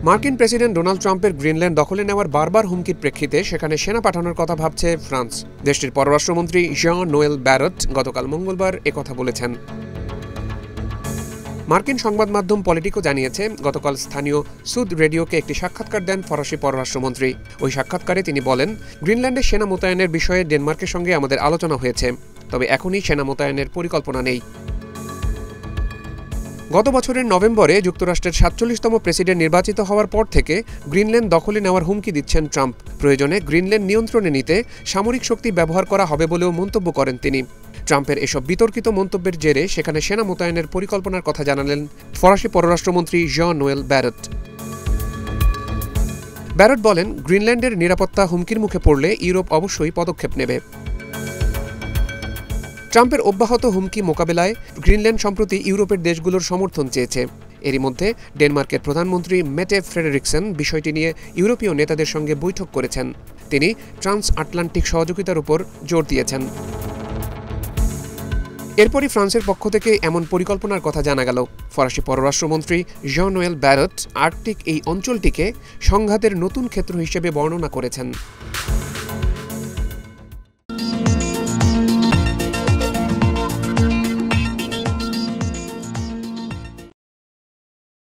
মার্কিন president Donald ট্রাম্পের Greenland দখলে নেওয়ার বারবার হুমকির প্রেক্ষিতে সেখানে সেনা পাঠানোর কথা ভাবছে ফ্রান্স। দেশটির পররাষ্ট্রমন্ত্রী জ্যাঁ-নোয়েল ব্যারট গতকাল মঙ্গলবার একথা বলেছেন। মার্কিন সংবাদ মাধ্যম পলিটিকো জানিয়েছে, গতকাল স্থানীয় সুদ রেডিওকে একটি সাক্ষাৎকার দেন ফরাসি পররাষ্ট্রমন্ত্রী। ওই সাক্ষাৎকারে তিনি বলেন, গ্রিনল্যান্ডে সেনা মোতায়েনের বিষয়ে ডেনমার্কের সঙ্গে আমাদের আলোচনা হয়েছে, তবে এখনই সেনা মোতায়েনের পরিকল্পনা নেই। গত বছরের নভেম্বরে যুক্তরাষ্ট্রের ৪৭তম প্রেসিডেন্ট নির্বাচিত হওয়ার পর থেকে গ্রিনল্যান্ড দখলে নেওয়ার হুমকি দিচ্ছেন ট্রাম্প। প্রয়োজনে গ্রিনল্যান্ড নিয়ন্ত্রণে নিতে সামরিক শক্তি ব্যবহার করা হবে বলেও মন্তব্য করেন তিনি। ট্রাম্পের এসব বিতর্কিত মন্তব্যের জেরে সেখানে সেনা মোতায়েনের পরিকল্পনার কথা জানালেন ফরাসি পররাষ্ট্রমন্ত্রী জ্যাঁ-নোয়েল ব্যারট। ব্যারট বলেন, গ্রিনল্যান্ডের নিরাপত্তা হুমকির মুখে পড়লে ইউরোপ অবশ্যই পদক্ষেপ নেবে। ট্রাম্পের অব্যাহত হুমকি মোকাবেলায় গ্রিনল্যান্ড সম্প্রতি ইউরোপের দেশগুলোর সমর্থন চেয়েছে। এরই মধ্যে ডেনমার্কের প্রধানমন্ত্রী মেটে ফ্রেডেরিকসেন বিষয়টি নিয়ে ইউরোপীয় নেতাদের সঙ্গে বৈঠক করেছেন। তিনি ট্রান্স আটলান্টিক সহযোগিতার উপর জোর দিয়েছেন। এরপরই ফ্রান্সের পক্ষ থেকে এমন পরিকল্পনার কথা জানা গেল। ফরাসি পররাষ্ট্রমন্ত্রী জ্যাঁ-নোয়েল ব্যারট আর্কটিক এই অঞ্চলটিকে সংঘাতের নতুন ক্ষেত্র হিসেবে বর্ণনা করেছেন।